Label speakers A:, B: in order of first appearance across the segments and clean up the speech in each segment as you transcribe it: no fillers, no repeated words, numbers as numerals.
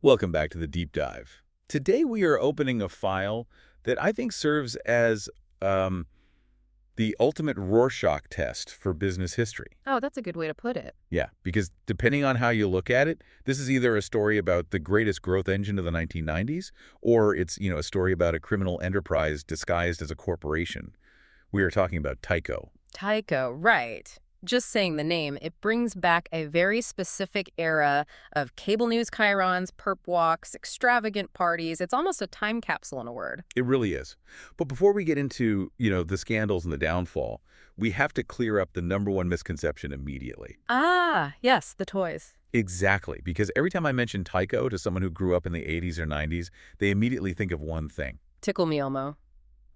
A: Welcome back to the Deep Dive. Today we are opening a file that I think serves as um, the ultimate Rorschach test for business history.
B: Oh, that's a good way to put it.
A: Yeah, because depending on how you look at it, this is either a story about the greatest growth engine of the 1990s, or it's, a story about a criminal enterprise disguised as a corporation. We are talking about Tyco.
B: Tyco, right. Just saying the name, it brings back a very specific era of cable news chyrons, perp walks, extravagant parties. It's almost a time capsule in a word.
A: It really is. But before we get into, the scandals and the downfall, we have to clear up the number one misconception immediately.
B: Ah, yes, the toys.
A: Exactly, because every time I mention Tyco to someone who grew up in the 80s or 90s, they immediately think of one thing.
B: Tickle me, Elmo.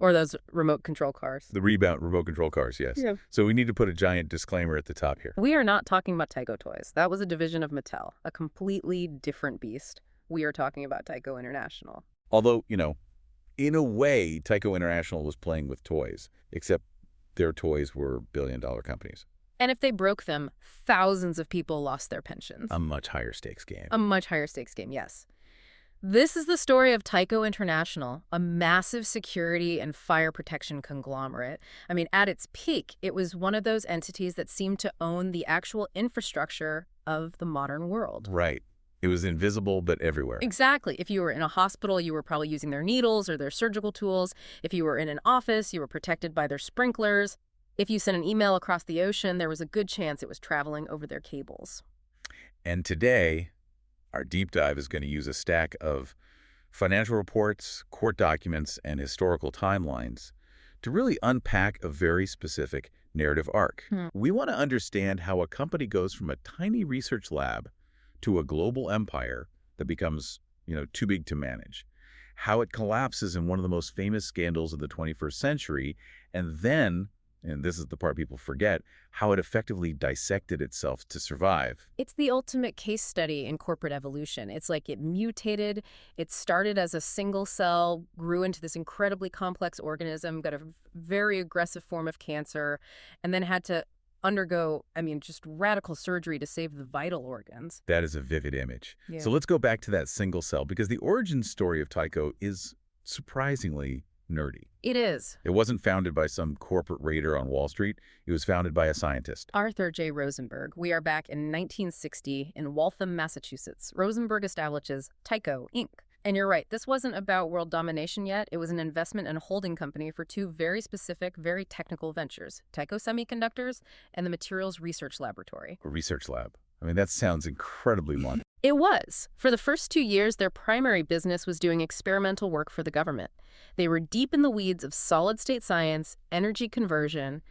B: Or those remote control cars.
A: The rebound remote control cars, yes.
B: Yeah.
A: So we need to put a giant disclaimer at the top here.
B: We are not talking about Tyco toys. That was a division of Mattel, a completely different beast. We are talking about Tyco International.
A: Although, in a way, Tyco International was playing with toys, except their toys were billion-dollar companies.
B: And if they broke them, thousands of people lost their pensions.
A: A much higher stakes game.
B: A much higher stakes game, yes. This is the story of Tyco International, a massive security and fire protection conglomerate. I mean, at its peak, it was one of those entities that seemed to own the actual infrastructure of the modern world.
A: Right. It was invisible, but everywhere.
B: Exactly. If you were in a hospital, you were probably using their needles or their surgical tools. If you were in an office, you were protected by their sprinklers. If you sent an email across the ocean, there was a good chance it was traveling over their cables.
A: And today, our deep dive is going to use a stack of financial reports, court documents, and historical timelines to really unpack a very specific narrative arc. We want to understand how a company goes from a tiny research lab to a global empire that becomes, too big to manage, how it collapses in one of the most famous scandals of the 21st century, and then, and this is the part people forget, how it effectively dissected itself to survive.
B: It's the ultimate case study in corporate evolution. It's like it mutated, it started as a single cell, grew into this incredibly complex organism, got a very aggressive form of cancer, and then had to undergo, just radical surgery to save the vital organs.
A: That is a vivid image.
B: Yeah.
A: So let's go back to that single cell, because the origin story of Tyco is surprisingly nerdy.
B: It is.
A: It wasn't founded by some corporate raider on Wall Street. It was founded by a scientist.
B: Arthur J. Rosenberg. We are back in 1960 in Waltham, Massachusetts. Rosenberg establishes Tyco, Inc. And you're right, this wasn't about world domination yet. It was an investment and a holding company for two very specific, very technical ventures, Tyco Semiconductors and the Materials Research Laboratory.
A: A research lab. That sounds incredibly modern.
B: It was. For the first 2 years, their primary business was doing experimental work for the government. They were deep in the weeds of solid-state science, energy conversion.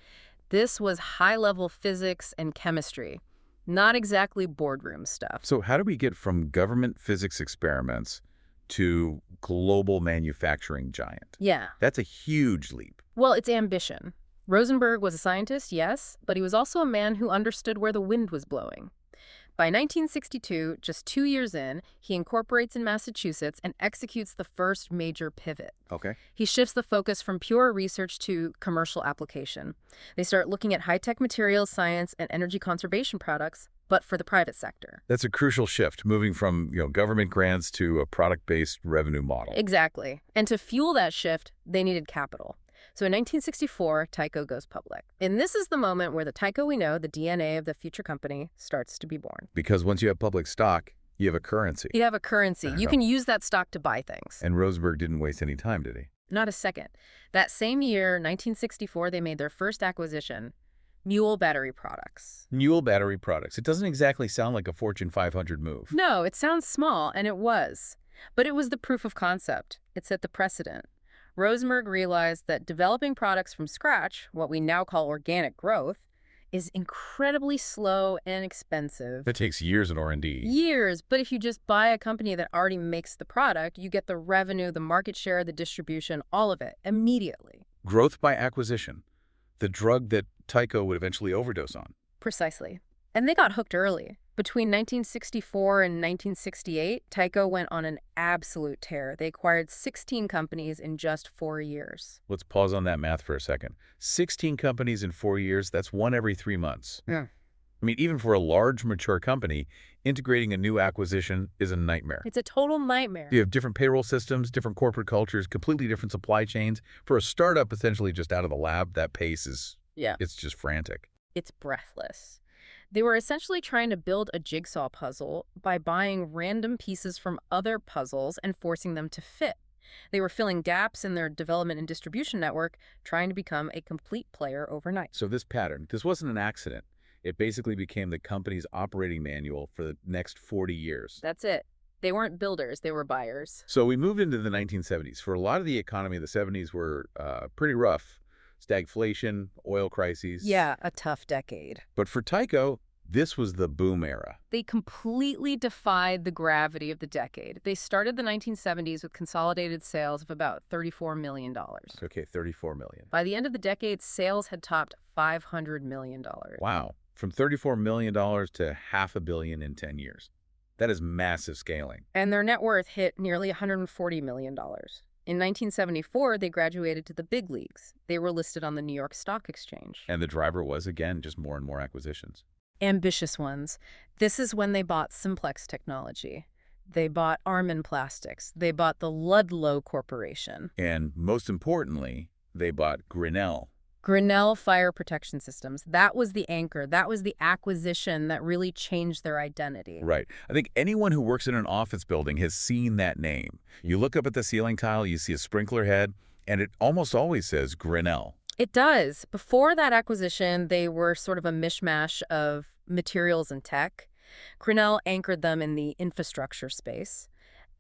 B: This was high-level physics and chemistry, not exactly boardroom stuff.
A: So how do we get from government physics experiments to global manufacturing giant?
B: Yeah.
A: That's a huge leap.
B: Well, it's ambition. Rosenberg was a scientist, yes, but he was also a man who understood where the wind was blowing. By 1962, just 2 years in, he incorporates in Massachusetts and executes the first major pivot.
A: Okay.
B: He shifts the focus from pure research to commercial application. They start looking at high-tech materials science and energy conservation products, but for the private sector.
A: That's a crucial shift, moving from, government grants to a product-based revenue model.
B: Exactly. And to fuel that shift, they needed capital. So in 1964, Tyco goes public. And this is the moment where the Tyco we know, the DNA of the future company, starts to be born.
A: Because once you have public stock, you have a currency.
B: You have a currency. You can use that stock to buy things.
A: And Rosenberg didn't waste any time, did he?
B: Not a second. That same year, 1964, they made their first acquisition, Mule Battery Products.
A: Mule Battery Products. It doesn't exactly sound like a Fortune 500 move.
B: No, it sounds small, and it was. But it was the proof of concept. It set the precedent. Rosenberg realized that developing products from scratch, what we now call organic growth, is incredibly slow and expensive.
A: That takes years in R&D.
B: Years, but if you just buy a company that already makes the product, you get the revenue, the market share, the distribution, all of it, immediately.
A: Growth by acquisition, the drug that Tyco would eventually overdose on.
B: Precisely. And they got hooked early. Between 1964 and 1968, Tyco went on an absolute tear. They acquired 16 companies in just 4 years.
A: Let's pause on that math for a second. 16 companies in 4 years, that's one every 3 months.
B: Yeah.
A: I mean, even for a large, mature company, integrating a new acquisition is a nightmare.
B: It's a total nightmare.
A: You have different payroll systems, different corporate cultures, completely different supply chains. For a startup essentially just out of the lab, that pace is,
B: Yeah.
A: it's just frantic.
B: It's breathless. They were essentially trying to build a jigsaw puzzle by buying random pieces from other puzzles and forcing them to fit. They were filling gaps in their development and distribution network, trying to become a complete player overnight.
A: So this pattern, this wasn't an accident. It basically became the company's operating manual for the next 40 years.
B: That's it. They weren't builders, they were buyers.
A: So we moved into the 1970s. For a lot of the economy, the 70s were pretty rough. Stagflation, oil crises.
B: Yeah, a tough decade.
A: But for Tyco, this was the boom era.
B: They completely defied the gravity of the decade. They started the 1970s with consolidated sales of about $34 million.
A: Okay, 34 million.
B: By the end of the decade, sales had topped $500 million.
A: Wow. From $34 million to $500 million in 10 years. That is massive scaling.
B: And their net worth hit nearly $140 million. In 1974, they graduated to the big leagues. They were listed on the New York Stock Exchange.
A: And the driver was, again, just more and more acquisitions.
B: Ambitious ones. This is when they bought Simplex Technology. They bought Armin Plastics. They bought the Ludlow Corporation.
A: And most importantly, they bought Grinnell.
B: Grinnell Fire Protection Systems. That was the anchor. That was the acquisition that really changed their identity.
A: Right. I think anyone who works in an office building has seen that name. You look up at the ceiling tile, you see a sprinkler head, and it almost always says Grinnell.
B: It does. Before that acquisition, they were sort of a mishmash of materials and tech. Grinnell anchored them in the infrastructure space.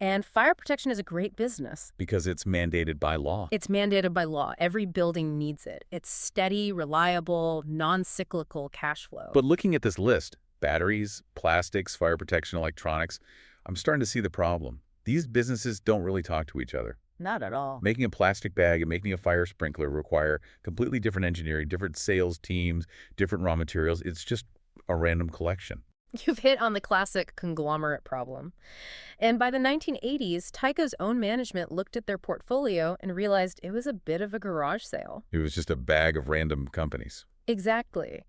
B: And fire protection is a great business.
A: Because it's mandated by law.
B: It's mandated by law. Every building needs it. It's steady, reliable, non-cyclical cash flow.
A: But looking at this list, batteries, plastics, fire protection, electronics, I'm starting to see the problem. These businesses don't really talk to each other.
B: Not at all.
A: Making a plastic bag and making a fire sprinkler require completely different engineering, different sales teams, different raw materials. It's just a random collection.
B: You've hit on the classic conglomerate problem. And by the 1980s, Tyco's own management looked at their portfolio and realized it was a bit of a garage sale.
A: It was just a bag of random companies.
B: Exactly.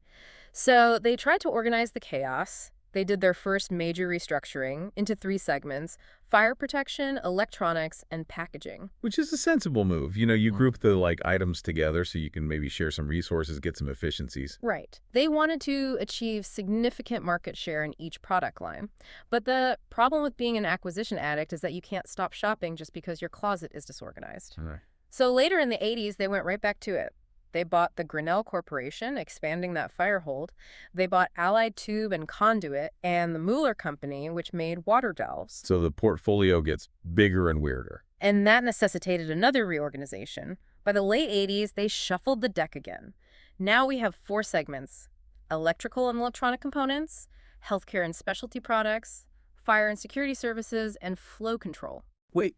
B: So they tried to organize the chaos. They did their first major restructuring into 3 segments: fire protection, electronics, and packaging.
A: Which is a sensible move. You know, you group the items together so you can maybe share some resources, get some efficiencies.
B: Right. They wanted to achieve significant market share in each product line. But the problem with being an acquisition addict is that you can't stop shopping just because your closet is disorganized.
A: All right.
B: So later in the 80s, they went right back to it. They bought the Grinnell Corporation, expanding that firehold. They bought Allied Tube and Conduit and the Mueller Company, which made water valves.
A: So the portfolio gets bigger and weirder.
B: And that necessitated another reorganization. By the late 80s, they shuffled the deck again. Now we have 4 segments: electrical and electronic components, healthcare and specialty products, fire and security services, and flow control.
A: Wait,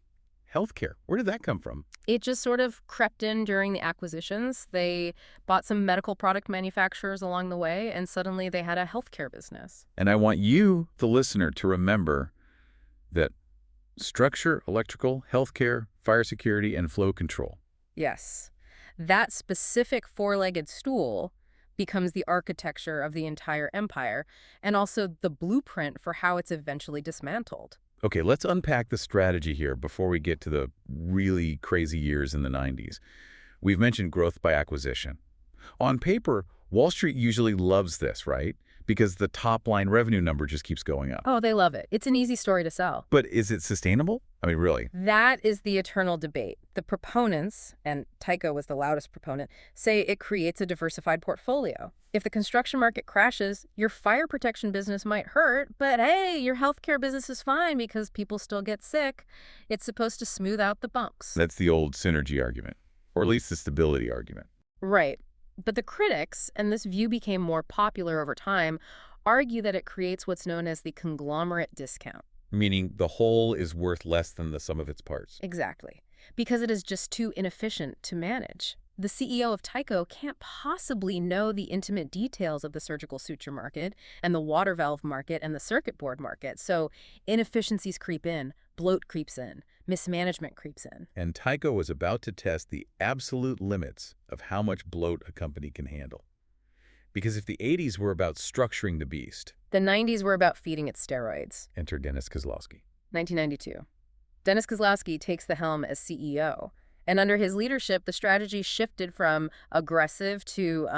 A: healthcare, where did that come from?
B: It just sort of crept in during the acquisitions. They bought some medical product manufacturers along the way, and suddenly they had a healthcare business.
A: And I want you, the listener, to remember that structure, electrical, healthcare, fire security, and flow control.
B: Yes. That specific 4-legged stool becomes the architecture of the entire empire, and also the blueprint for how it's eventually dismantled.
A: Okay, let's unpack the strategy here before we get to the really crazy years in the 90s. We've mentioned growth by acquisition. On paper, Wall Street usually loves this, right? Because the top-line revenue number just keeps going up.
B: Oh, they love it. It's an easy story to sell.
A: But is it sustainable? I mean, really?
B: That is the eternal debate. The proponents, and Tyco was the loudest proponent, say it creates a diversified portfolio. If the construction market crashes, your fire protection business might hurt, but hey, your healthcare business is fine because people still get sick. It's supposed to smooth out the bumps.
A: That's the old synergy argument, or at least the stability argument.
B: Right. But the critics, and this view became more popular over time, argue that it creates what's known as the conglomerate discount.
A: Meaning the whole is worth less than the sum of its parts.
B: Exactly. Because it is just too inefficient to manage. The CEO of Tyco can't possibly know the intimate details of the surgical suture market and the water valve market and the circuit board market. So inefficiencies creep in, bloat creeps in, mismanagement creeps in.
A: And Tyco was about to test the absolute limits of how much bloat a company can handle. Because if the 80s were about structuring the beast,
B: The 90s were about feeding it steroids.
A: enter Dennis Kozlowski.
B: 1992. Dennis Kozlowski takes the helm as CEO. And under his leadership, the strategy shifted from aggressive to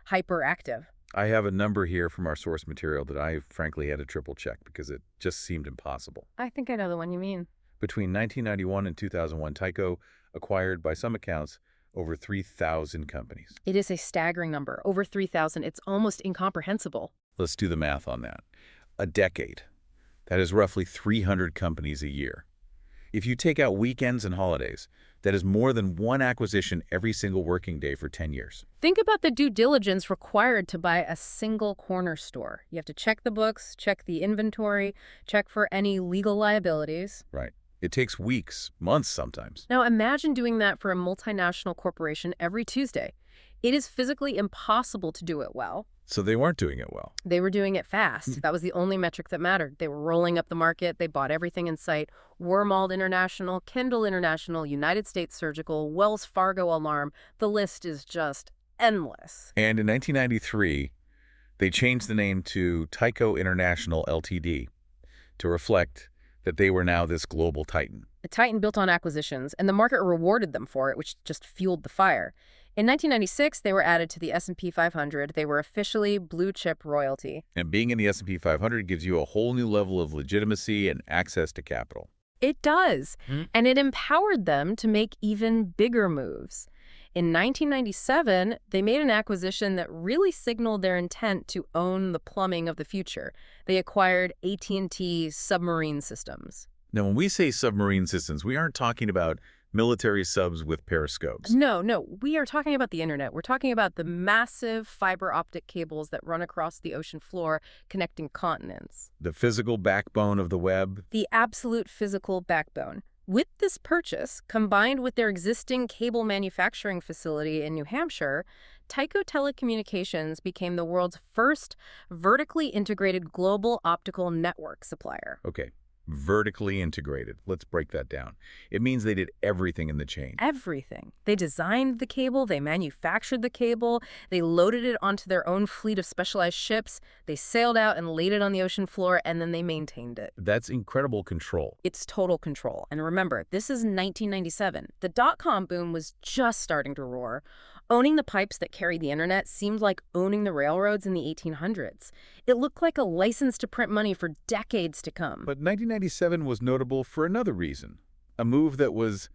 B: hyperactive.
A: I have a number here from our source material that I frankly had to triple check because it just seemed impossible.
B: I think I know the one you mean.
A: Between 1991 and 2001, Tyco acquired, by some accounts, over 3,000 companies.
B: It is a staggering number. Over 3,000. It's almost incomprehensible.
A: Let's do the math on that. A decade. That is roughly 300 companies a year. If you take out weekends and holidays, that is more than one acquisition every single working day for 10 years.
B: Think about the due diligence required to buy a single corner store. You have to check the books, check the inventory, check for any legal liabilities.
A: Right. It takes weeks, months sometimes.
B: Now imagine doing that for a multinational corporation every Tuesday. It is physically impossible to do it well.
A: So they weren't doing it well.
B: They were doing it fast. That was the only metric that mattered. They were rolling up the market. They bought everything in sight. Wormald International, Kendall International, United States Surgical, Wells Fargo Alarm. The list is just endless.
A: And in 1993, they changed the name to Tyco International Ltd. to reflect that they were now this global titan.
B: The Titan built on acquisitions, and the market rewarded them for it, which just fueled the fire. In 1996, they were added to the S&P 500. They were officially blue-chip royalty.
A: And being in the S&P 500 gives you a whole new level of legitimacy and access to capital.
B: It does, and it empowered them to make even bigger moves. In 1997, they made an acquisition that really signaled their intent to own the plumbing of the future. They acquired AT&T Submarine Systems.
A: Now, when we say submarine systems, we aren't talking about military subs with periscopes.
B: No, we are talking about the internet. We're talking about the massive fiber optic cables that run across the ocean floor connecting continents.
A: The physical backbone of the web.
B: The absolute physical backbone. With this purchase, combined with their existing cable manufacturing facility in New Hampshire, Tyco Telecommunications became the world's first vertically integrated global optical network supplier.
A: Okay, vertically integrated. Let's break that down. It means they did everything in the chain.
B: Everything. They designed the cable, they manufactured the cable, they loaded it onto their own fleet of specialized ships, they sailed out and laid it on the ocean floor, and then they maintained it.
A: That's incredible control.
B: It's total control. And remember, this is 1997. The dot-com boom was just starting to roar. Owning the pipes that carried the internet seemed like owning the railroads in the 1800s. It looked like a license to print money for decades to come.
A: But 1997 was notable for another reason. A move that was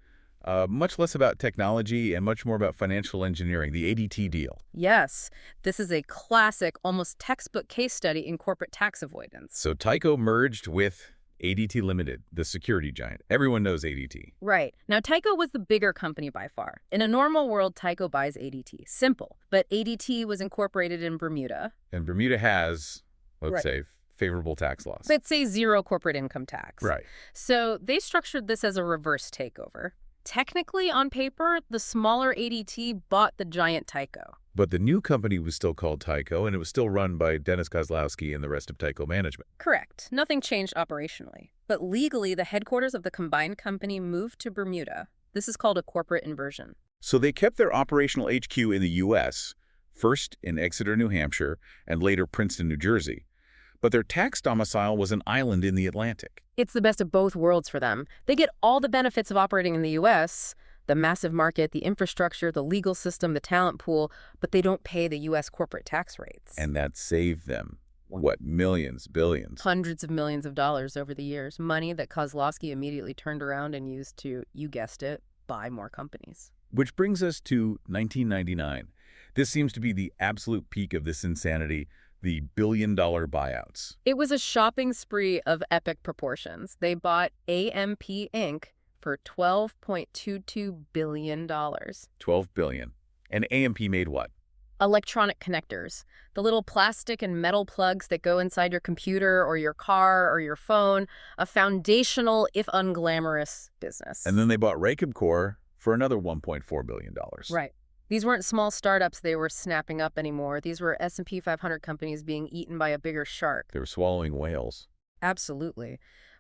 A: much less about technology and much more about financial engineering, the ADT deal.
B: Yes, this is a classic, almost textbook case study in corporate tax avoidance.
A: So Tyco merged with ADT Limited, the security giant. Everyone knows ADT.
B: Right. Now, Tyco was the bigger company by far. In a normal world, Tyco buys ADT. Simple. But ADT was incorporated in Bermuda.
A: And Bermuda has, let's
B: Right.
A: say, favorable tax laws.
B: Let's say zero corporate income tax.
A: Right.
B: So they structured this as a reverse takeover. Technically, on paper, the smaller ADT bought the giant Tyco.
A: But the new company was still called Tyco, and it was still run by Dennis Kozlowski and the rest of Tyco management.
B: Correct. Nothing changed operationally. But legally, the headquarters of the combined company moved to Bermuda. This is called a corporate inversion.
A: So they kept their operational HQ in the U.S., first in Exeter, New Hampshire, and later Princeton, New Jersey. But their tax domicile was an island in the Atlantic.
B: It's the best of both worlds for them. They get all the benefits of operating in the U.S., the massive market, the infrastructure, the legal system, the talent pool, but they don't pay the U.S. corporate tax rates.
A: And that saved them, what, millions, billions?
B: Hundreds of millions of dollars over the years. Money that Kozlowski immediately turned around and used to, you guessed it, buy more companies.
A: Which brings us to 1999. This seems to be the absolute peak of this insanity, the billion-dollar buyouts.
B: It was a shopping spree of epic proportions. They bought AMP Inc. for $12.22 billion.
A: $12 billion. And AMP made what?
B: Electronic connectors, the little plastic and metal plugs that go inside your computer or your car or your phone, a foundational, if unglamorous, business.
A: And then they bought Core for another $1.4 billion.
B: Right. These weren't small startups they were snapping up anymore. These were S&P 500 companies being eaten by a bigger shark.
A: They were swallowing whales.
B: Absolutely.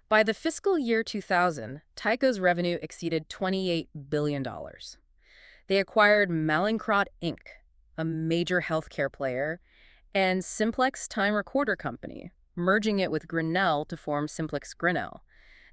B: By the fiscal year 2000, Tyco's revenue exceeded $28 billion. They acquired Mallinckrodt Inc., a major healthcare player, and Simplex Time Recorder Company, merging it with Grinnell to form Simplex Grinnell.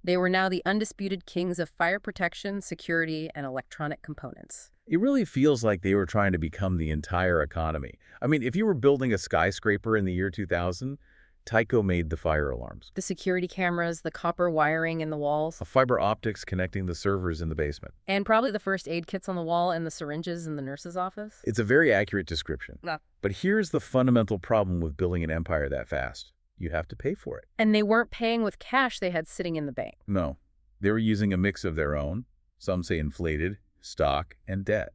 B: They were now the undisputed kings of fire protection, security, and electronic components.
A: It really feels like they were trying to become the entire economy. I mean, if you were building a skyscraper in the year 2000, Tyco made the fire alarms.
B: The security cameras, the copper wiring in the walls,
A: Fiber optics connecting the servers in the basement.
B: and probably the first aid kits on the wall and the syringes in the nurse's office.
A: It's a very accurate description.
B: Yeah.
A: But here's the fundamental problem with building an empire that fast. You have to pay for it.
B: And they weren't paying with cash they had sitting in the bank.
A: No. They were using a mix of their own, some say inflated, stock, and debt.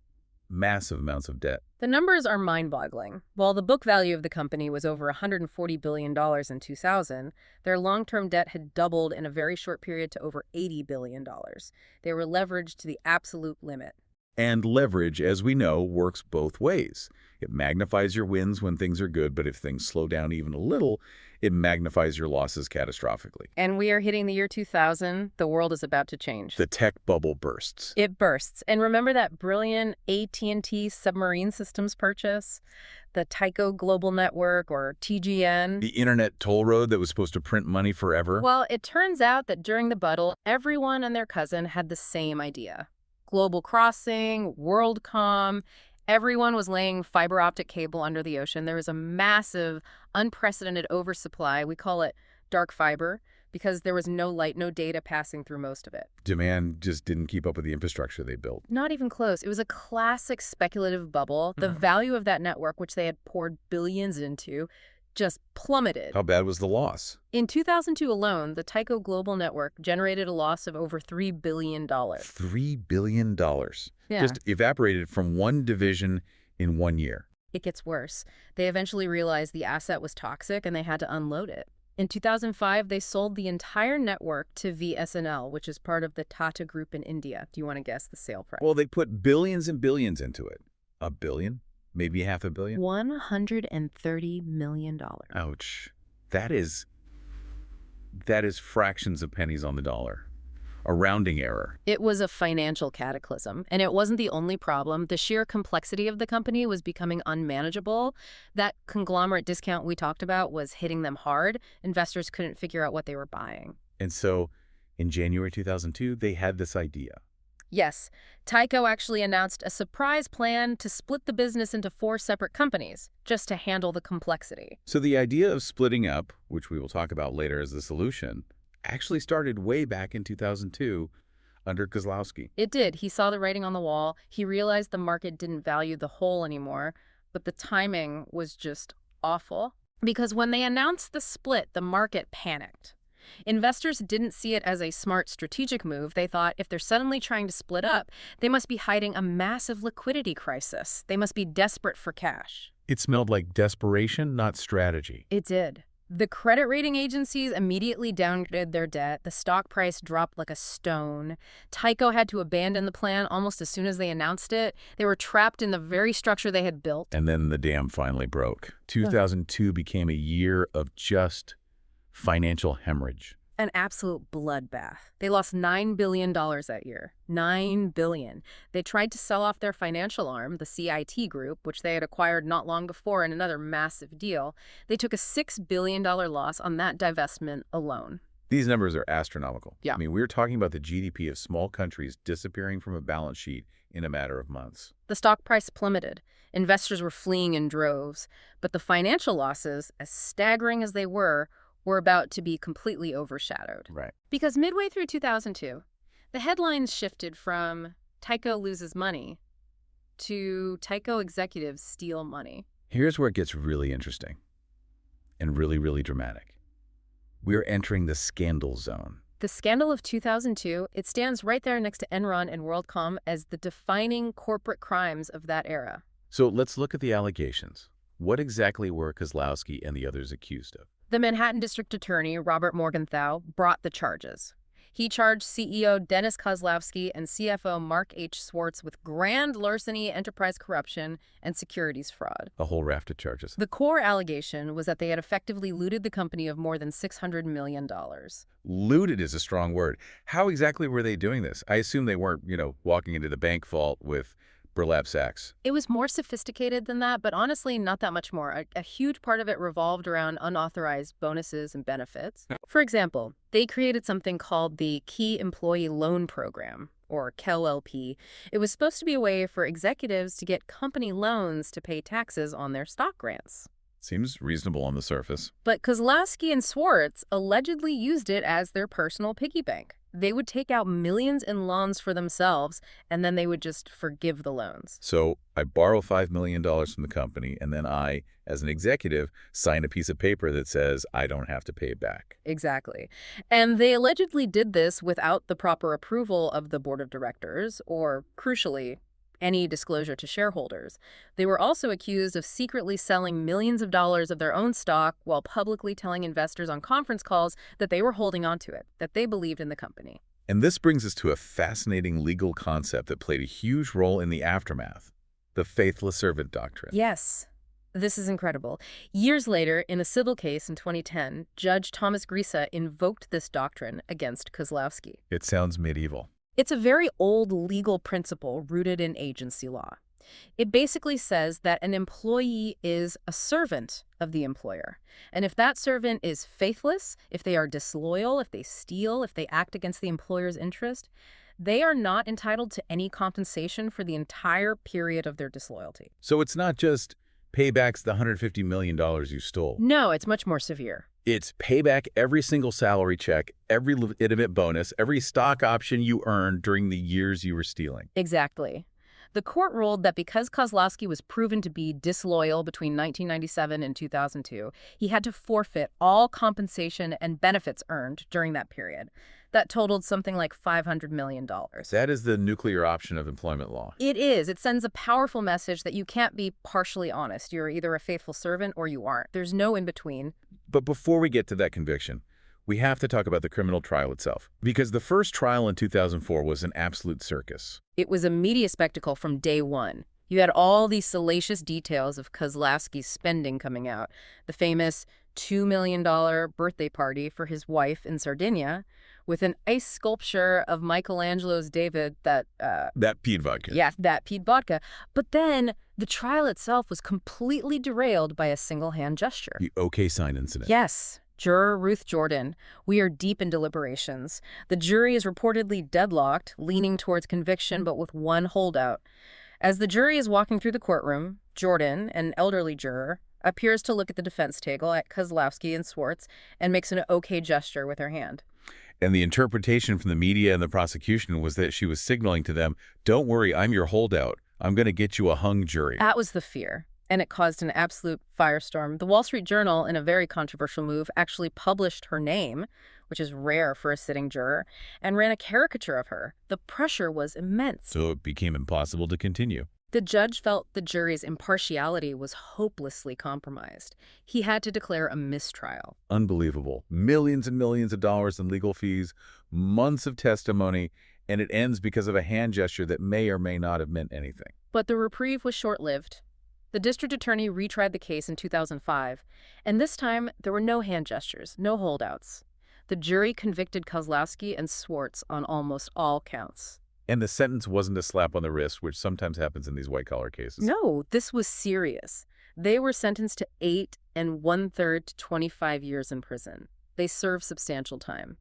A: Massive amounts of debt.
B: The numbers are mind-boggling. While the book value of the company was over $140 billion in 2000, their long-term debt had doubled in a very short period to over $80 billion. They were leveraged to the absolute limit.
A: And leverage, as we know, works both ways. It magnifies your wins when things are good, but if things slow down even a little, it magnifies your losses catastrophically.
B: And we are hitting the year 2000. The world is about to change.
A: The tech bubble bursts.
B: It bursts. And remember that brilliant AT&T submarine systems purchase? The Tyco Global Network, or TGN?
A: The internet toll road that was supposed to print money forever?
B: Well, it turns out that during the bubble, everyone and their cousin had the same idea. Global Crossing, WorldCom, everyone was laying fiber optic cable under the ocean. There was a massive, unprecedented oversupply. We call it dark fiber because there was no light, no data passing through most of it.
A: Demand just didn't keep up with the infrastructure they built.
B: Not even close. It was a classic speculative bubble. The value of that network, which they had poured billions into, just plummeted.
A: How bad was the loss?
B: In 2002 alone, the Tyco Global Network generated a loss of over $3 billion.
A: $3 billion.
B: Yeah.
A: Just evaporated from one division in 1 year.
B: It gets worse. They eventually realized the asset was toxic and they had to unload it. In 2005, they sold the entire network to VSNL, which is part of the Tata Group in India. Do you want to guess the sale price?
A: Well, they put billions and billions into it. A billion? Maybe half a billion?
B: $130 million.
A: Ouch. That is fractions of pennies on the dollar. A rounding error.
B: It was a financial cataclysm, and it wasn't the only problem. The sheer complexity of the company was becoming unmanageable. That conglomerate discount we talked about was hitting them hard. Investors couldn't figure out what they were buying.
A: And so, in January 2002, they had this idea.
B: Yes, Tyco actually announced a surprise plan to split the business into 4 separate companies, just to handle the complexity.
A: So the idea of splitting up, which we will talk about later as the solution, actually started way back in 2002 under Kozlowski.
B: It did. He saw the writing on the wall. He realized the market didn't value the whole anymore, but the timing was just awful. Because when they announced the split, the market panicked. Investors didn't see it as a smart strategic move. They thought if they're suddenly trying to split up, they must be hiding a massive liquidity crisis. They must be desperate for cash.
A: It smelled like desperation, not strategy.
B: It did. The credit rating agencies immediately downgraded their debt. The stock price dropped like a stone. Tyco had to abandon the plan almost as soon as they announced it. They were trapped in the very structure they had built.
A: And then the dam finally broke. 2002 became a year of just financial hemorrhage.
B: An absolute bloodbath. They lost $9 billion that year. $9 billion. They tried to sell off their financial arm, the CIT Group, which they had acquired not long before in another massive deal. They took a $6 billion loss on that divestment alone.
A: These numbers are astronomical.
B: Yeah.
A: I mean, we're talking about the GDP of small countries disappearing from a balance sheet in a matter of months.
B: The stock price plummeted. Investors were fleeing in droves. But the financial losses, as staggering as they were about to be completely overshadowed.
A: Right.
B: Because midway through 2002, the headlines shifted from Tyco loses money to Tyco executives steal money.
A: Here's where it gets really interesting and really, really dramatic. We're entering the scandal zone.
B: The scandal of 2002, it stands right there next to Enron and WorldCom as the defining corporate crimes of that era.
A: So let's look at the allegations. What exactly were Kozlowski and the others accused of?
B: The Manhattan District Attorney, Robert Morgenthau, brought the charges. He charged CEO Dennis Kozlowski and CFO Mark H. Swartz with grand larceny, enterprise corruption, and securities fraud.
A: A whole raft of charges.
B: The core allegation was that they had effectively looted the company of more than $600 million.
A: Looted is a strong word. How exactly were they doing this? I assume they weren't, walking into the bank vault with Burlap sacks.
B: It was more sophisticated than that, but honestly, not that much more. A huge part of it revolved around unauthorized bonuses and benefits. For example, they created something called the Key Employee Loan Program, or KELP. It was supposed to be a way for executives to get company loans to pay taxes on their stock grants.
A: Seems reasonable on the surface.
B: But Kozlowski and Swartz allegedly used it as their personal piggy bank. They would take out millions in loans for themselves, and then they would just forgive the loans.
A: So I borrow $5 million from the company, and then I, as an executive, sign a piece of paper that says I don't have to pay it back.
B: Exactly. And they allegedly did this without the proper approval of the board of directors, or, crucially, any disclosure to shareholders. They were also accused of secretly selling millions of dollars of their own stock while publicly telling investors on conference calls that they were holding on to it, that they believed in the company.
A: And this brings us to a fascinating legal concept that played a huge role in the aftermath, the faithless servant doctrine.
B: Yes. This is incredible. Years later, in a civil case in 2010, Judge Thomas Grisa invoked this doctrine against Kozlowski.
A: It sounds medieval.
B: It's a very old legal principle rooted in agency law. It basically says that an employee is a servant of the employer. And if that servant is faithless, if they are disloyal, if they steal, if they act against the employer's interest, they are not entitled to any compensation for the entire period of their disloyalty.
A: So it's not just paybacks the $150 million you stole.
B: No, it's much more severe.
A: It's pay back every single salary check, every legitimate bonus, every stock option you earned during the years you were stealing.
B: Exactly. The court ruled that because Kozlowski was proven to be disloyal between 1997 and 2002, he had to forfeit all compensation and benefits earned during that period. That totaled something like $500 million.
A: That is the nuclear option of employment law.
B: It is. It sends a powerful message that you can't be partially honest. You're either a faithful servant or you aren't. There's no in between.
A: But before we get to that conviction, we have to talk about the criminal trial itself. Because the first trial in 2004 was an absolute circus.
B: It was a media spectacle from day one. You had all these salacious details of Kozlowski's spending coming out. The famous $2 million birthday party for his wife in Sardinia, with an ice sculpture of Michelangelo's David that
A: peed vodka.
B: Yeah, that peed vodka. But then the trial itself was completely derailed by a single hand gesture.
A: The OK sign incident.
B: Yes. Juror Ruth Jordan. We are deep in deliberations. The jury is reportedly deadlocked, leaning towards conviction, but with one holdout. As the jury is walking through the courtroom, Jordan, an elderly juror, appears to look at the defense table at Kozlowski and Swartz and makes an OK gesture with her hand.
A: And the interpretation from the media and the prosecution was that she was signaling to them, don't worry, I'm your holdout. I'm going to get you a hung jury.
B: That was the fear, and it caused an absolute firestorm. The Wall Street Journal, in a very controversial move, actually published her name, which is rare for a sitting juror, and ran a caricature of her. The pressure was immense.
A: So it became impossible to continue.
B: The judge felt the jury's impartiality was hopelessly compromised. He had to declare a mistrial.
A: Unbelievable. Millions and millions of dollars in legal fees, months of testimony, and it ends because of a hand gesture that may or may not have meant anything.
B: But the reprieve was short-lived. The district attorney retried the case in 2005, and this time there were no hand gestures, no holdouts. The jury convicted Kozlowski and Swartz on almost all counts.
A: And the sentence wasn't a slap on the wrist, which sometimes happens in these white-collar cases.
B: No, this was serious. They were sentenced to 8 1/3 to 25 years in prison. They served substantial time.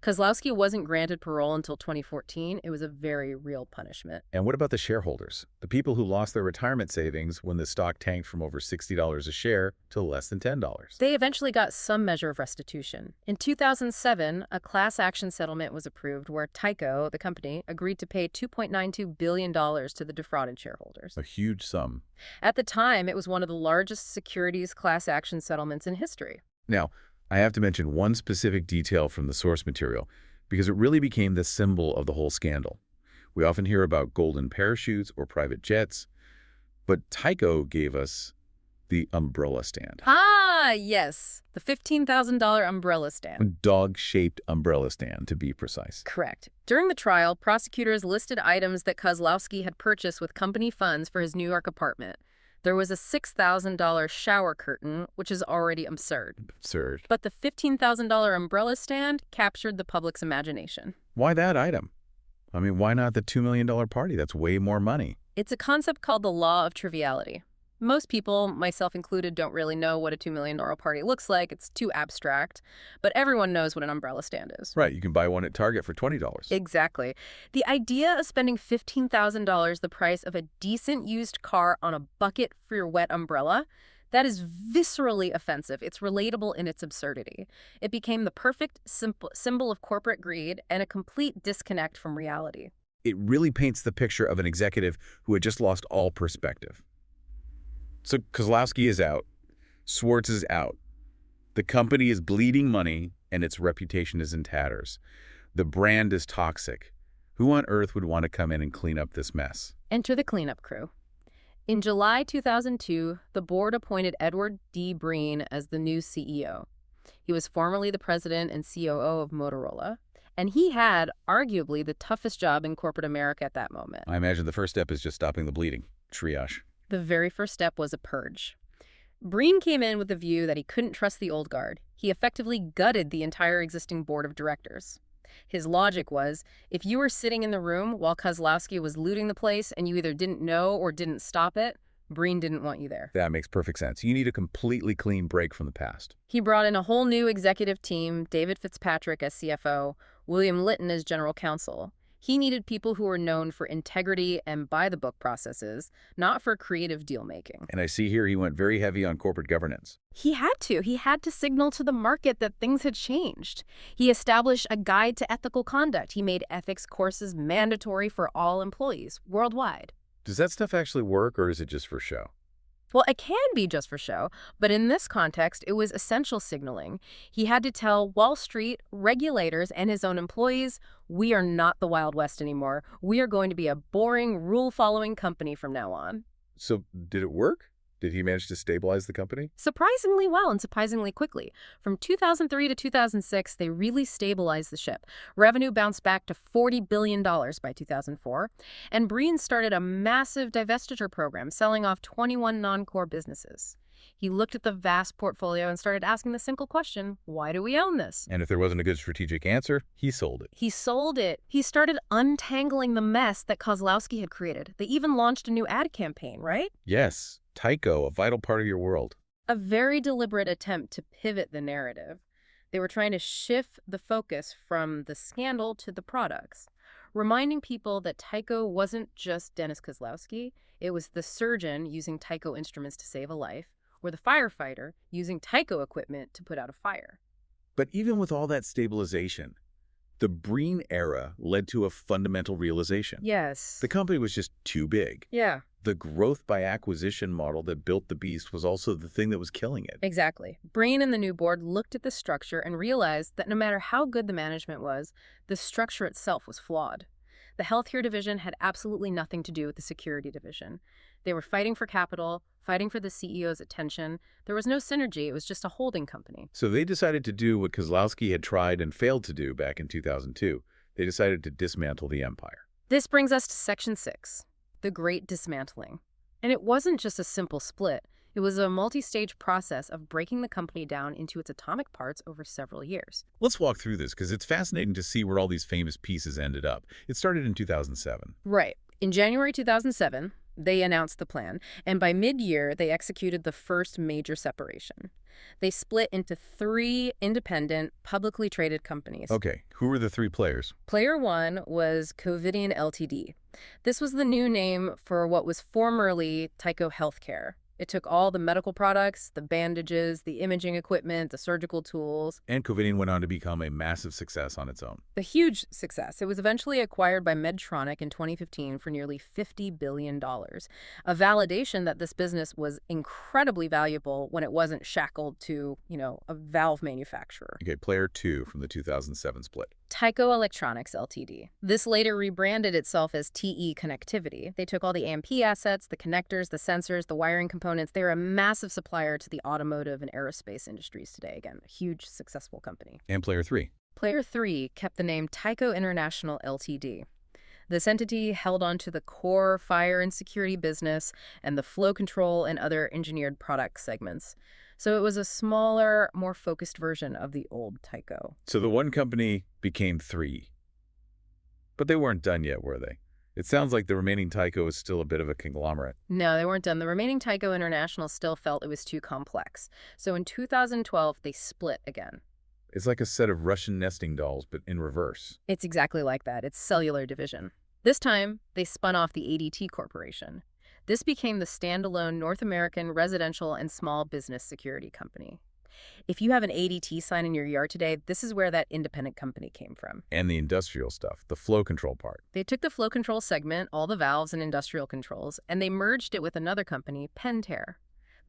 B: Kozlowski wasn't granted parole until 2014. It was a very real punishment.
A: And what about the shareholders? The people who lost their retirement savings when the stock tanked from over $60 a share to less than $10?
B: They eventually got some measure of restitution. In 2007, a class action settlement was approved where Tyco, the company, agreed to pay $2.92 billion to the defrauded shareholders.
A: A huge sum.
B: At the time, it was one of the largest securities class action settlements in history.
A: Now, I have to mention one specific detail from the source material because it really became the symbol of the whole scandal. We often hear about golden parachutes or private jets, but Tyco gave us the umbrella stand.
B: Ah, yes. The $15,000 umbrella stand.
A: Dog-shaped umbrella stand, to be precise.
B: Correct. During the trial, prosecutors listed items that Kozlowski had purchased with company funds for his New York apartment. There was a $6,000 shower curtain, which is already absurd.
A: Absurd.
B: But the $15,000 umbrella stand captured the public's imagination.
A: Why that item? I mean, why not the $2 million party? That's way more money.
B: It's a concept called the law of triviality. Most people, myself included, don't really know what a $2 million party looks like. It's too abstract. But everyone knows what an umbrella stand is.
A: Right, you can buy one at Target for $20.
B: Exactly. The idea of spending $15,000, the price of a decent used car, on a bucket for your wet umbrella, that is viscerally offensive. It's relatable in its absurdity. It became the perfect symbol of corporate greed and a complete disconnect from reality.
A: It really paints the picture of an executive who had just lost all perspective. So Kozlowski is out, Swartz is out. The company is bleeding money, and its reputation is in tatters. The brand is toxic. Who on earth would want to come in and clean up this mess?
B: Enter the cleanup crew. In July 2002, the board appointed Edward D. Breen as the new CEO. He was formerly the president and COO of Motorola, and he had arguably the toughest job in corporate America at that moment.
A: I imagine the first step is just stopping the bleeding. Triage.
B: The very first step was a purge. Breen came in with the view that he couldn't trust the old guard. He effectively gutted the entire existing board of directors. His logic was, if you were sitting in the room while Kozlowski was looting the place and you either didn't know or didn't stop it, Breen didn't want you there.
A: That makes perfect sense. You need a completely clean break from the past.
B: He brought in a whole new executive team, David Fitzpatrick as CFO, William Litton as general counsel. He needed people who were known for integrity and by-the-book processes, not for creative deal-making.
A: And I see here he went very heavy on corporate governance.
B: He had to. He had to signal to the market that things had changed. He established a guide to ethical conduct. He made ethics courses mandatory for all employees worldwide.
A: Does that stuff actually work, or is it just for show?
B: Well, it can be just for show, but in this context, it was essential signaling. He had to tell Wall Street, regulators, and his own employees, we are not the Wild West anymore. We are going to be a boring, rule-following company from now on.
A: So did it work? Did he manage to stabilize the company?
B: Surprisingly well and surprisingly quickly. From 2003 to 2006, they really stabilized the ship. Revenue bounced back to $40 billion by 2004, and Breen started a massive divestiture program, selling off 21 non-core businesses. He looked at the vast portfolio and started asking the simple question, why do we own this?
A: And if there wasn't a good strategic answer, he sold it.
B: He sold it. He started untangling the mess that Kozlowski had created. They even launched a new ad campaign, right?
A: Yes, Tyco, a vital part of your world.
B: A very deliberate attempt to pivot the narrative. They were trying to shift the focus from the scandal to the products, reminding people that Tyco wasn't just Dennis Kozlowski. It was the surgeon using Tyco instruments to save a life, or the firefighter using Tyco equipment to put out a fire.
A: But even with all that stabilization, the Breen era led to a fundamental realization.
B: Yes.
A: The company was just too big.
B: Yeah.
A: The growth by acquisition model that built the beast was also the thing that was killing it.
B: Exactly. Breen and the new board looked at the structure and realized that no matter how good the management was, the structure itself was flawed. The healthcare division had absolutely nothing to do with the security division. They were fighting for capital, fighting for the CEO's attention. There was no synergy. It was just a holding company.
A: So they decided to do what Kozlowski had tried and failed to do back in 2002. They decided to dismantle the empire.
B: This brings us to Section 6, the Great Dismantling. And it wasn't just a simple split. It was a multi-stage process of breaking the company down into its atomic parts over several years.
A: Let's walk through this because it's fascinating to see where all these famous pieces ended up. It started in 2007.
B: Right. In January 2007, they announced the plan, and by mid-year, they executed the first major separation. They split into 3 independent, publicly traded companies.
A: Okay, who were the 3 players?
B: Player 1 was Covidien Ltd. This was the new name for what was formerly Tyco Healthcare. It took all the medical products, the bandages, the imaging equipment, the surgical tools.
A: And Covidien went on to become a massive success on its own.
B: A huge success. It was eventually acquired by Medtronic in 2015 for nearly $50 billion. A validation that this business was incredibly valuable when it wasn't shackled to, a valve manufacturer.
A: Okay, player 2 from the 2007 split.
B: Tyco Electronics Ltd. This later rebranded itself as TE Connectivity. They took all the AMP assets, the connectors, the sensors, the wiring components. They were a massive supplier to the automotive and aerospace industries today. Again, a huge, successful company.
A: And player 3.
B: Player 3 kept the name Tyco International Ltd. This entity held on to the core fire and security business and the flow control and other engineered product segments. So it was a smaller, more focused version of the old Tyco.
A: So the one company became 3. But they weren't done yet, were they? It sounds like the remaining Tyco is still a bit of a conglomerate.
B: No, they weren't done. The remaining Tyco International still felt it was too complex. So in 2012, they split again.
A: It's like a set of Russian nesting dolls, but in reverse.
B: It's exactly like that. It's cellular division. This time, they spun off the ADT Corporation. This became the standalone North American residential and small business security company. If you have an ADT sign in your yard today, this is where that independent company came from.
A: And the industrial stuff, the flow control part.
B: They took the flow control segment, all the valves and industrial controls, and they merged it with another company, Pentair.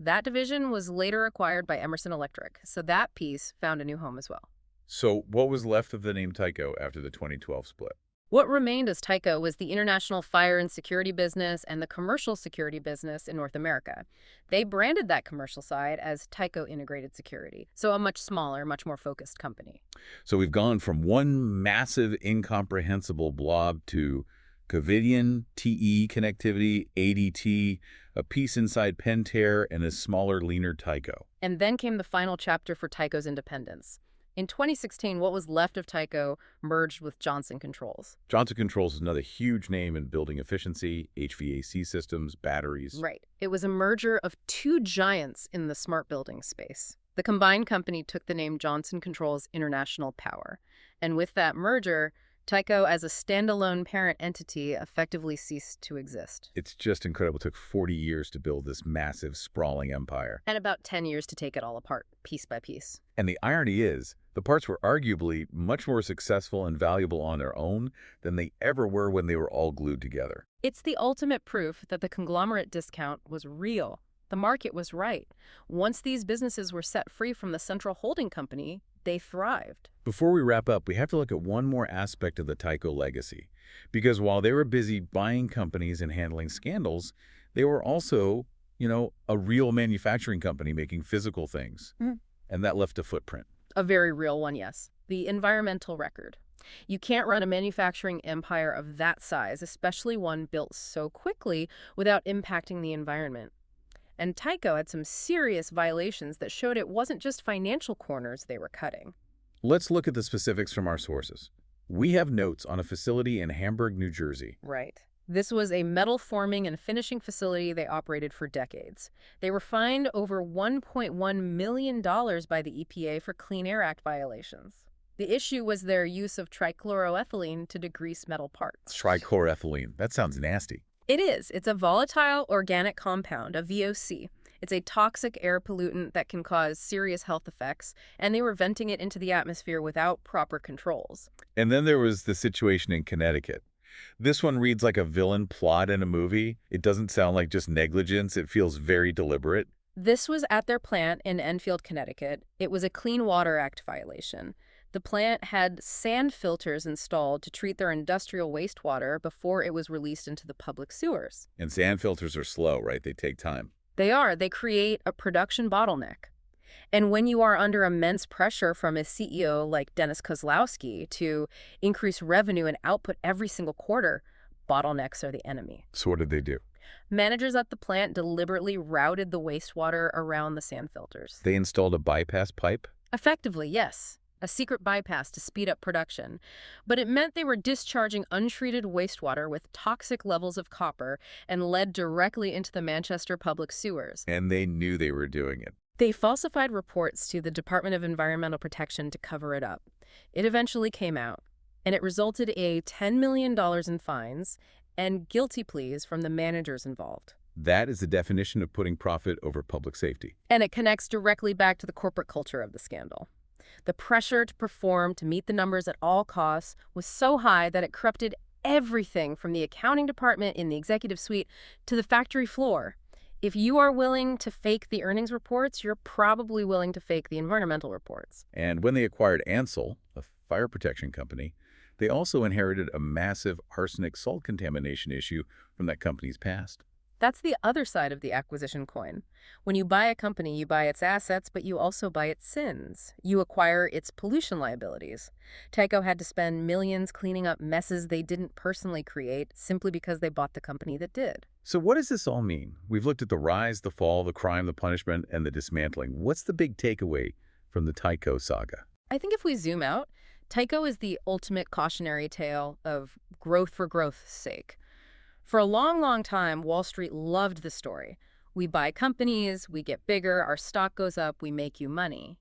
B: That division was later acquired by Emerson Electric, so that piece found a new home as well.
A: So what was left of the name Tyco after the 2012 split?
B: What remained as Tyco was the international fire and security business and the commercial security business in North America. They branded that commercial side as Tyco Integrated Security, so a much smaller, much more focused company.
A: So we've gone from one massive, incomprehensible blob to Covidian, TE connectivity, ADT, a piece inside Pentair, and a smaller, leaner Tyco.
B: And then came the final chapter for Tyco's independence. In 2016, what was left of Tyco merged with Johnson Controls.
A: Johnson Controls is another huge name in building efficiency, HVAC systems, batteries.
B: Right. It was a merger of two giants in the smart building space. The combined company took the name Johnson Controls International Power. And with that merger, Tyco as a standalone parent entity effectively ceased to exist.
A: It's just incredible. It took 40 years to build this massive, sprawling empire.
B: And about 10 years to take it all apart, piece by piece.
A: And the irony is, the parts were arguably much more successful and valuable on their own than they ever were when they were all glued together.
B: It's the ultimate proof that the conglomerate discount was real. The market was right. Once these businesses were set free from the central holding company, they thrived.
A: Before we wrap up, we have to look at one more aspect of the Tyco legacy. Because while they were busy buying companies and handling scandals, they were also, a real manufacturing company making physical things. And that left a footprint.
B: A very real one, yes. The environmental record. You can't run a manufacturing empire of that size, especially one built so quickly, without impacting the environment. And Tyco had some serious violations that showed it wasn't just financial corners they were cutting.
A: Let's look at the specifics from our sources. We have notes on a facility in Hamburg, New Jersey.
B: Right. This was a metal forming and finishing facility they operated for decades. They were fined over $1.1 million by the EPA for Clean Air Act violations. The issue was their use of trichloroethylene to degrease metal parts.
A: Trichloroethylene. That sounds nasty.
B: It is. It's a volatile organic compound, a VOC. It's a toxic air pollutant that can cause serious health effects, and they were venting it into the atmosphere without proper controls.
A: And then there was the situation in Connecticut. This one reads like a villain plot in a movie. It doesn't sound like just negligence. It feels very deliberate.
B: This was at their plant in Enfield, Connecticut. It was a Clean Water Act violation. The plant had sand filters installed to treat their industrial wastewater before it was released into the public sewers.
A: And sand filters are slow, right? They take time.
B: They are. They create a production bottleneck. And when you are under immense pressure from a CEO like Dennis Kozlowski to increase revenue and output every single quarter, bottlenecks are the enemy.
A: So what did they do?
B: Managers at the plant deliberately routed the wastewater around the sand filters.
A: They installed a bypass pipe?
B: Effectively, yes. A secret bypass to speed up production. But it meant they were discharging untreated wastewater with toxic levels of copper and led directly into the Manchester public sewers.
A: And they knew they were doing it.
B: They falsified reports to the Department of Environmental Protection to cover it up. It eventually came out, and it resulted in $10 million in fines and guilty pleas from the managers involved.
A: That is the definition of putting profit over public safety.
B: And it connects directly back to the corporate culture of the scandal. The pressure to perform, to meet the numbers at all costs, was so high that it corrupted everything from the accounting department in the executive suite to the factory floor. If you are willing to fake the earnings reports, you're probably willing to fake the environmental reports.
A: And when they acquired Ansell, a fire protection company, they also inherited a massive arsenic salt contamination issue from that company's past.
B: That's the other side of the acquisition coin. When you buy a company, you buy its assets, but you also buy its sins. You acquire its pollution liabilities. Tyco had to spend millions cleaning up messes they didn't personally create simply because they bought the company that did.
A: So what does this all mean? We've looked at the rise, the fall, the crime, the punishment, and the dismantling. What's the big takeaway from the Tyco saga?
B: I think if we zoom out, Tyco is the ultimate cautionary tale of growth for growth's sake. For a long, long time, Wall Street loved the story. We buy companies, we get bigger, our stock goes up, we make you money.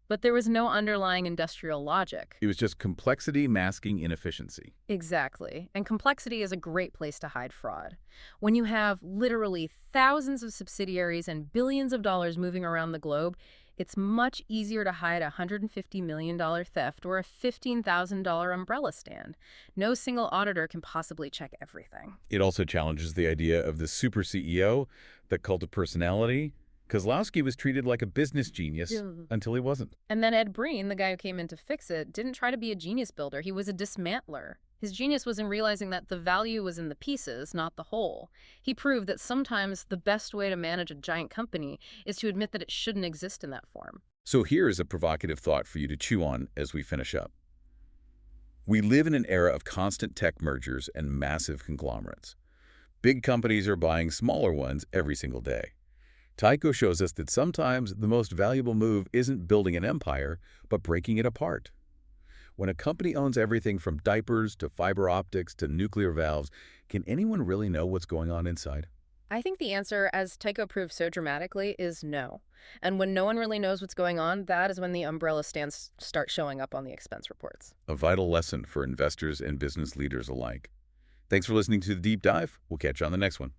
B: But there was no underlying industrial logic.
A: It was just complexity masking inefficiency.
B: Exactly. And complexity is a great place to hide fraud. When you have literally thousands of subsidiaries and billions of dollars moving around the globe, it's much easier to hide a $150 million theft or a $15,000 umbrella stand. No single auditor can possibly check everything.
A: It also challenges the idea of the super CEO, the cult of personality. Kozlowski was treated like a business genius
B: Yeah.
A: until he wasn't.
B: And then Ed Breen, the guy who came in to fix it, didn't try to be a genius builder. He was a dismantler. His genius was in realizing that the value was in the pieces, not the whole. He proved that sometimes the best way to manage a giant company is to admit that it shouldn't exist in that form.
A: So here is a provocative thought for you to chew on as we finish up. We live in an era of constant tech mergers and massive conglomerates. Big companies are buying smaller ones every single day. Tyco shows us that sometimes the most valuable move isn't building an empire, but breaking it apart. When a company owns everything from diapers to fiber optics to nuclear valves, can anyone really know what's going on inside?
B: I think the answer, as Tycho proved so dramatically, is no. And when no one really knows what's going on, that is when the umbrella stands start showing up on the expense reports.
A: A vital lesson for investors and business leaders alike. Thanks for listening to The Deep Dive. We'll catch you on the next one.